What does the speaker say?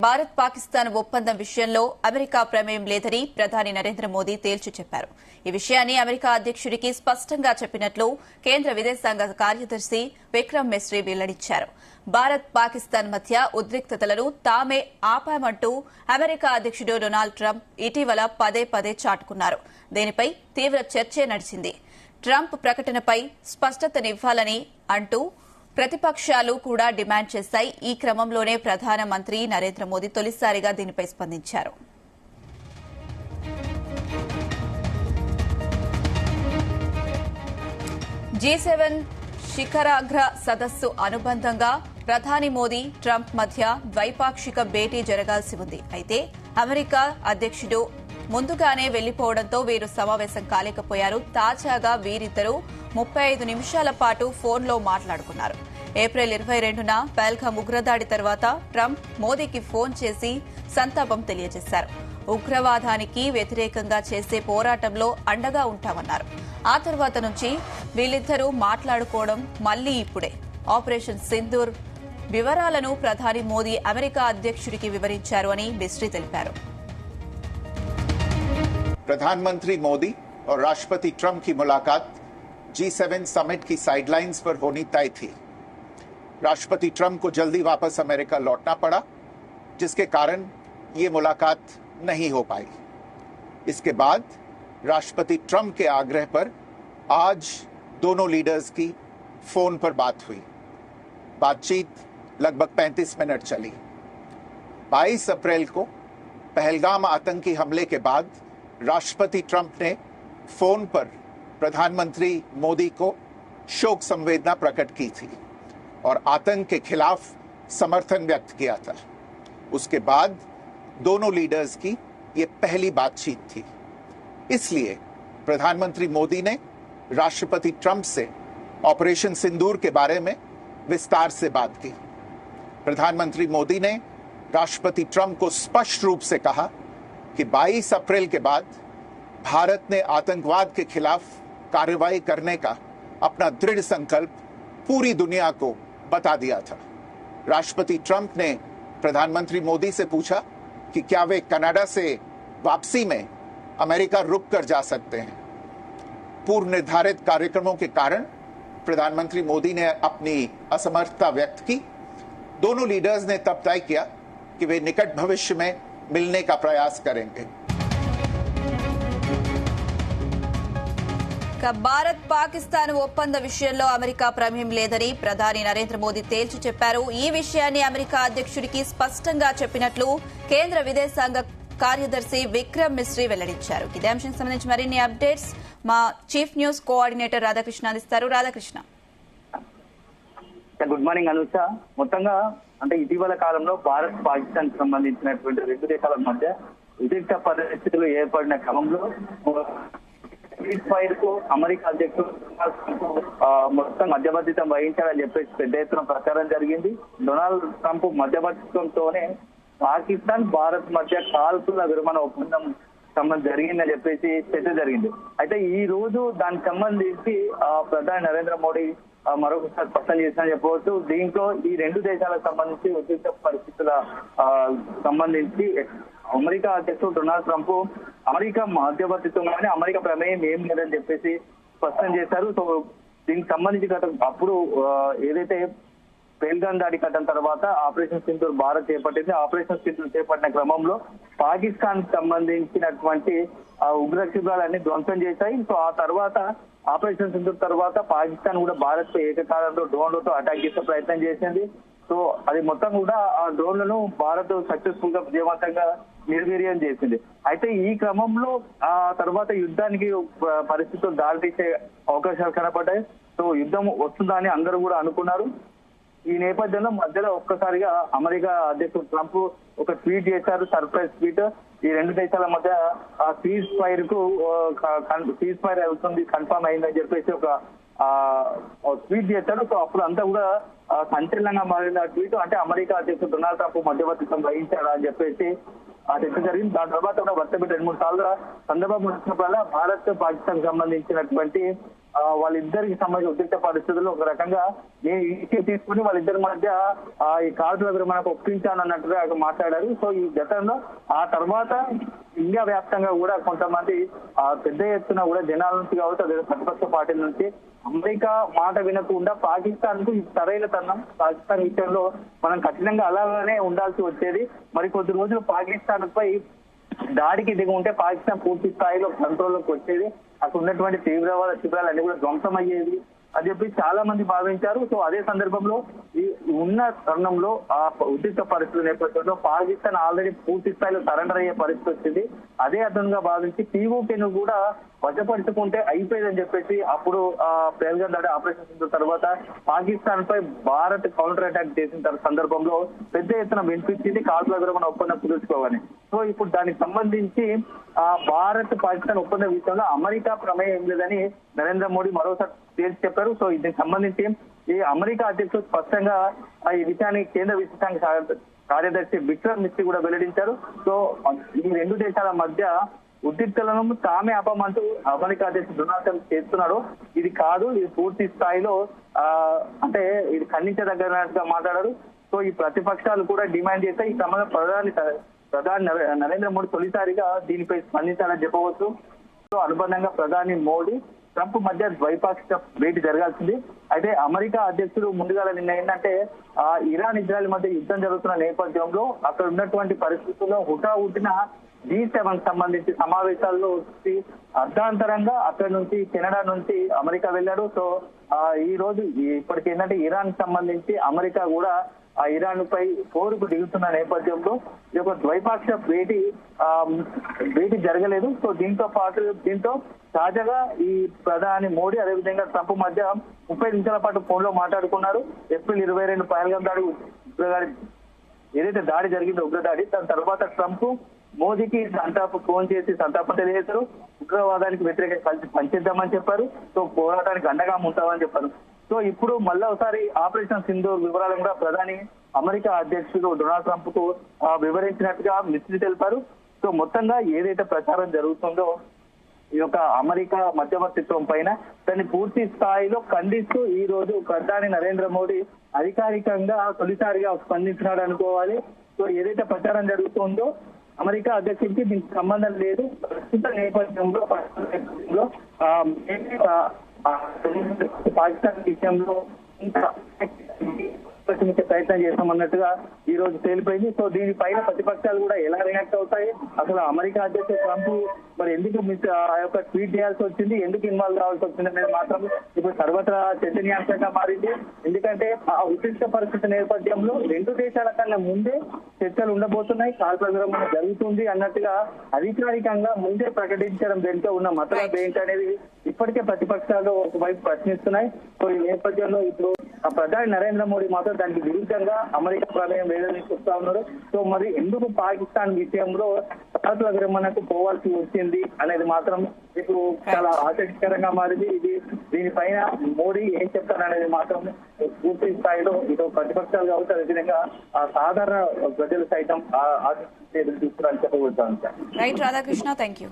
భారత్ పాకిస్తాన్ ఒప్పందం విషయంలో అమెరికా ప్రమేయం లేదని ప్రధాని నరేంద్ర మోదీ తేల్చి చెప్పారు. ఈ విషయాన్ని అమెరికా అధ్యక్షుడికి స్పష్టంగా చెప్పినట్లు కేంద్ర విదేశాంగ కార్యదర్శి విక్రమ్ మిస్రీ వెల్లడించారు. భారత్ పాకిస్తాన్ మధ్య ఉద్రిక్తతలను తామే ఆపామంటూ అమెరికా అధ్యక్షుడు డొనాల్డ్ ట్రంప్ ఇటీవల పదే పదే చాటుకున్నారు. దీనిపై తీవ్ర చర్చే నడిచింది. ట్రంప్ ప్రకటనపై స్పష్టతనివ్వాలని అంటూ ప్రతిపక్షాలు కూడా డిమాండ్ చేశాయి. ఈ క్రమంలోనే ప్రధానమంత్రి నరేంద్ర మోదీ తొలిసారిగా దీనిపై స్పందించారు. G7 శిఖరాగ్ర సదస్సు అనుబంధంగా ప్రధాని మోదీ ట్రంప్ మధ్య ద్వైపాక్షిక భేటీ జరగాల్సి ఉంది. అయితే అమెరికా అధ్యక్షుడు ముందుగానే వెళ్లిపోవడంతో వీరు సమావేశం కాలేకపోయారు. తాజాగా వీరిద్దరూ 35 నిమిషాల పాటు ఫోన్లో మాట్లాడుకున్నారు. ఏప్రిల్ 22న పహల్గామ్ ఉగ్రదాడి తర్వాత ట్రంప్ మోదీకి ఫోన్ చేసి సంతాపం తెలియజేశారు. ఉగ్రవాదానికి వ్యతిరేకంగా చేసే పోరాటంలో అండగా ఉంటామన్నారు. ఆ తర్వాత నుంచి వీళ్ళిద్దరూ మాట్లాడుకోవడం మళ్లీ ఇప్పుడే. ఆపరేషన్ సింధూర్ వివరాలను ప్రధాని మోదీ అమెరికా అధ్యక్షుడికి వివరించారు అని మిస్రీ తెలిపారు. प्रधानमंत्री मोदी और राष्ट्रपति ट्रंप की मुलाकात G7 समिट की साइडलाइंस पर होनी तय थी. राष्ट्रपति ट्रंप को जल्दी वापस अमेरिका लौटना पड़ा, जिसके कारण ये मुलाकात नहीं हो पाई. इसके बाद राष्ट्रपति ट्रंप के आग्रह पर आज दोनों लीडर्स की फोन पर बात हुई. बातचीत लगभग 35 मिनट चली. 22 अप्रैल को पहलगाम आतंकी हमले के बाद राष्ट्रपति ट्रंप ने फोन पर प्रधानमंत्री मोदी को शोक संवेदना प्रकट की थी और आतंक के खिलाफ समर्थन व्यक्त किया था. उसके बाद दोनों लीडर्स की ये पहली बातचीत थी. इसलिए प्रधानमंत्री मोदी ने राष्ट्रपति ट्रंप से ऑपरेशन सिंदूर के बारे में विस्तार से बात की. प्रधानमंत्री मोदी ने राष्ट्रपति ट्रंप को स्पष्ट रूप से कहा कि 22 अप्रैल के बाद भारत ने आतंकवाद के खिलाफ कार्रवाई करने का अपना दृढ़ संकल्प पूरी दुनिया को बता दिया था. राष्ट्रपति ट्रंप ने प्रधानमंत्री मोदी से पूछा कि क्या वे कनाडा से वापसी में अमेरिका रुक कर जा सकते हैं. पूर्व निर्धारित कार्यक्रमों के कारण प्रधानमंत्री मोदी ने अपनी असमर्थता व्यक्त की. दोनों लीडर्स ने तब तय किया कि वे निकट भविष्य में मिलने का प्रयास करेंगे. భారత్ పాకిస్తాన్ ఒప్పంద విషయంలో అమెరికా ప్రమేయం లేదని ప్రధాని నరేంద్ర మోదీ తేల్చి చెప్పారు. ఈ విషయాన్ని అమెరికా అధ్యక్షుడికి స్పష్టంగా చెప్పినట్లు కేంద్ర విదేశాంగ కార్యదర్శి విక్రమ్ మిస్రీ వెల్లడించారు. ఇదే అంశానికి సంబంధించి మరిన్ని అప్డేట్స్ మా చీఫ్ న్యూస్ కోఆర్డినేటర్ రాధాకృష్ణ అందిస్తారు. రాధాకృష్ణ. Good morning Anusha. మొత్తంగా అంటే ఇటీవల కాలంలో భారత్ పాకిస్తాన్ సంబంధించినటువంటి రెండు దేశాల మధ్య ఉద్రిక్త పరిస్థితులు ఏర్పడిన క్రమంలో ఫైర్ కు అమెరికా అధ్యక్షుడు మొత్తం మధ్యవర్తిత్వం వహించాలని చెప్పేసి పెద్ద ఎత్తున ప్రచారం జరిగింది. డొనాల్డ్ ట్రంప్ మధ్యవర్తిత్వంతోనే పాకిస్తాన్ భారత్ మధ్య కాల్పుల విరమణ ఒప్పందం జరిగిందని చెప్పేసి చర్చ జరిగింది. అయితే ఈ రోజు దానికి సంబంధించి ప్రధాని నరేంద్ర మోడీ మరొకసారి స్పష్టం చేసినని చెప్పవచ్చు. దీంట్లో ఈ రెండు దేశాలకు సంబంధించి ఉద్రిక్త పరిస్థితుల సంబంధించి అమెరికా అధ్యక్షుడు డొనాల్డ్ ట్రంప్ అమెరికా మధ్యవర్తిత్వం కానీ అమెరికా ప్రమేయం ఏం లేదని చెప్పేసి స్పష్టం చేశారు. సో దీనికి సంబంధించి అప్పుడు ఏదైతే పహల్గామ్ దాడి కట్టిన తర్వాత ఆపరేషన్ సింధూర్ భారత్ చేపట్టింది. ఆపరేషన్ సింధూర్ చేపట్టిన క్రమంలో పాకిస్తాన్ సంబంధించినటువంటి ఉగ్ర శిబిరాలన్నీ ధ్వంసం చేశాయి. సో ఆ తర్వాత ఆపరేషన్ సింధూర్ తర్వాత పాకిస్తాన్ కూడా భారత్ పై ఏకకాలంలో డ్రోన్లతో అటాక్ చేసే ప్రయత్నం చేసింది. సో అది మొత్తం కూడా ఆ డ్రోన్లను భారత్ సక్సెస్ఫుల్ గా విజయవంతంగా నిర్వీర్యం చేసింది. అయితే ఈ క్రమంలో ఆ తర్వాత యుద్ధానికి పరిస్థితులు దారితీసే అవకాశాలు కనపడ్డాయి. సో యుద్ధం వస్తుందని అందరూ కూడా అనుకున్నారు. ఈ నేపథ్యంలో మధ్యలో ఒక్కసారిగా అమెరికా అధ్యక్షుడు ట్రంప్ ఒక ట్వీట్ చేశారు, సర్ప్రైజ్ ట్వీట్. ఈ రెండు దేశాల మధ్య ఆ సీజ్ ఫైర్ అవుతుంది, కన్ఫర్మ్ అయిందని చెప్పేసి ఒక ట్వీట్ చేశారు. సో అప్పుడు అంతా కూడా సంచలనంగా మారిన ట్వీట్. అంటే అమెరికా అధ్యక్షుడు డొనాల్డ్ ట్రంప్ మధ్యవర్తిత్వం వహించారా అని చెప్పేసి ఆ చర్చ జరిగింది. దాని తర్వాత కూడా వర్తపెట్టి 2-3 సార్లు సందర్భం వచ్చినప్పుడల్లా భారత్ పాకిస్తాన్ సంబంధించినటువంటి వాళ్ళిద్దరికి సంబంధించిన ఉద్రిక్త పరిస్థితుల్లో ఒక రకంగా నేను ఇనిషియేటివ్ తీసుకుని వాళ్ళిద్దరి మధ్య ఈ కాల్పుల విరమణకు ఒప్పించాను అన్నట్టుగా ఆయన మాట్లాడారు. సో ఈ గతంలో ఆ తర్వాత ఇండియా వ్యాప్తంగా కూడా కొంతమంది పెద్ద ఎత్తున కూడా జనాల నుంచి కావచ్చు అదే ప్రతిపక్ష పార్టీల నుంచి అమెరికా మాట వినకుండా పాకిస్తాన్ కు సరైన తరుణం, పాకిస్తాన్ విషయంలో మనం కఠినంగా అలాగే ఉండాల్సి వచ్చేది. మరి కొద్ది రోజులు పాకిస్తాన్ పై దాడికి దిగి ఉంటే పాకిస్తాన్ పూర్తి స్థాయిలో కంట్రోల్లోకి వచ్చేది, అక్కడ ఉన్నటువంటి తీవ్రవాద శిబిరాలు అన్ని కూడా ధ్వంసం అయ్యేది అని చెప్పి చాలా మంది భావించారు. సో అదే సందర్భంలో ఈ ఉన్న తరుణంలో ఆ ఉద్రిక్త పరిస్థితుల నేపథ్యంలో పాకిస్తాన్ ఆల్రెడీ పూర్తి స్థాయిలో సరెండర్ అయ్యే పరిస్థితి వచ్చింది. అదే అర్థంగా భావించి పీఓకేను కూడా వశపరుచుకుంటే అయిపోయిందని చెప్పేసి అప్పుడు పేల్గం దాడి ఆపరేషన్ తర్వాత పాకిస్తాన్ పై భారత్ కౌంటర్ అటాక్ చేసిన సందర్భంలో పెద్ద ఎత్తున వినిపించింది కాల్పుల విరమణ ఒప్పందం కుదుర్చుకోవాలని. సో ఇప్పుడు దానికి సంబంధించి భారత్ పాకిస్తాన్ ఒప్పందం విషయంలో అమెరికా ప్రమేయం ఏం లేదని నరేంద్ర మోడీ మరోసారి తేల్చి చెప్పారు. సో దీనికి సంబంధించి ఈ అమెరికా అధ్యక్షుడు స్పష్టంగా ఈ విషయాన్ని కేంద్ర విదేశాంగ కార్యదర్శి విక్రమ్ మిస్త్రీ కూడా వెల్లడించారు. సో ఈ రెండు దేశాల మధ్య ఉద్రిక్తలను తామే ఆపమంటూ అమెరికా అధ్యక్షుడు డొనాల్డ్ ట్రంప్ చేస్తున్నాడు. ఇది కాదు, ఇది పూర్తి స్థాయిలో అంటే ఇది ఖండించదగ్గట్టుగా మాట్లాడారు. సో ఈ ప్రతిపక్షాలు కూడా డిమాండ్ చేస్తే ఈ క్రమంలో ప్రధాని నరేంద్ర మోడీ తొలిసారిగా దీనిపై స్పందించాలని చెప్పవచ్చు. సో అనుబంధంగా ప్రధాని మోడీ ట్రంప్ మధ్య ద్వైపాక్షిక భేటీ జరగాల్సింది. అయితే అమెరికా అధ్యక్షుడు ముందుగా నిన్న ఏంటంటే ఇరాన్ ఇజ్రాయెల్ మధ్య యుద్ధం జరుగుతున్న నేపథ్యంలో అక్కడ ఉన్నటువంటి పరిస్థితుల్లో హుటాహుటిన G7 సంబంధించి సమావేశాల్లో వచ్చి అర్ధాంతరంగా అక్కడి నుంచి కెనడా నుంచి అమెరికా వెళ్ళాడు. సో ఈ రోజు ఇప్పటికి ఏంటంటే ఇరాన్ సంబంధించి అమెరికా కూడా ఆ ఇరాన్ పై పోరుకు దిగుతున్న నేపథ్యంలో ఈ యొక్క ద్వైపాక్షిక భేటీ జరగలేదు. సో దీంతో తాజాగా ఈ ప్రధాని మోడీ అదేవిధంగా ట్రంప్ మధ్య 30 నిమిషాల పాటు ఫోన్ లో మాట్లాడుకున్నారు. ఏప్రిల్ 22 పహల్గాం దాడి ఏదైతే దాడి జరిగిందో ఉగ్రదాడి, దాని తర్వాత ట్రంప్ మోదీకి ఫోన్ చేసి సంతాపం తెలియజేశారు. ఉగ్రవాదానికి వ్యతిరేకంగా కలిసి పనిచేద్దామని చెప్పారు. సో పోరాటానికి అండగా ఉంటామని చెప్పారు. సో ఇప్పుడు మళ్ళా ఒకసారి ఆపరేషన్ సింధూర్ వివరాలను కూడా ప్రధాని అమెరికా అధ్యక్షుడు డొనాల్డ్ ట్రంప్ కు వివరించినట్టుగా మిస్త్రీ తెలిపారు. సో మొత్తంగా ఏదైతే ప్రచారం జరుగుతుందో ఈ యొక్క అమెరికా మధ్యవర్తిత్వం పైన దాన్ని పూర్తి స్థాయిలో ఖండిస్తూ ఈ రోజు ప్రధాని నరేంద్ర మోడీ అధికారికంగా తొలిసారిగా స్పందించినాడు అనుకోవాలి. సో ఏదైతే ప్రచారం జరుగుతుందో అమెరికా అధ్యక్షుడికి దీనికి సంబంధం లేదు. ప్రస్తుత నేపథ్యంలో పాకిస్తాన్ విషయంలో ఇంకా ప్రయత్నం చేస్తామన్నట్టుగా ఈ రోజు తేలిపోయింది. సో దీనిపైన ప్రతిపక్షాలు కూడా ఎలా రియాక్ట్ అవుతాయి, అసలు అమెరికా అధ్యక్షుడు ట్రంప్ మరి ఎందుకు ఆ యొక్క ట్వీట్ చేయాల్సి వచ్చింది, ఎందుకు ఇన్వాల్వ్ కావాల్సి వచ్చింది అనేది మాత్రం ఇప్పుడు సర్వత్రా చర్చనీయాంశంగా మారింది. ఎందుకంటే ఆ ఉద్రిక్త పరిస్థితి నేపథ్యంలో రెండు దేశాల కన్నా ముందే చర్చలు ఉండబోతున్నాయి, కాల్పుల విరమణ జరుగుతుంది అన్నట్టుగా అధికారికంగా ముందే ప్రకటించడం వెనుక ఉన్న మతలబ్ ఏంటి అనేది ఇప్పటికే ప్రతిపక్షాలు ఒకవైపు ప్రశ్నిస్తున్నాయి. సో ఈ నేపథ్యంలో ఇప్పుడు ప్రధాని నరేంద్ర మోడీ మాత్రం దానికి విరుద్ధంగా అమెరికా ప్రమేయం వేదని చెప్తా ఉన్నారు. సో మరి ఎందుకు పాకిస్తాన్ విషయంలో కాల్పుల విరమణకు పోవాల్సి వచ్చింది అనేది మాత్రం ఇప్పుడు చాలా ఆసక్తికరంగా మారింది. దీనిపైన మోడీ ఏం చెప్తారనేది మాత్రం పూర్తి స్థాయిలో ఇటు ప్రతిపక్షాలు కావచ్చు, అదేవిధంగా సాధారణ ప్రజలు సైతం ఆసక్తి చూస్తున్నారని చెప్పబోతాను. Right Radhakrishna, thank you.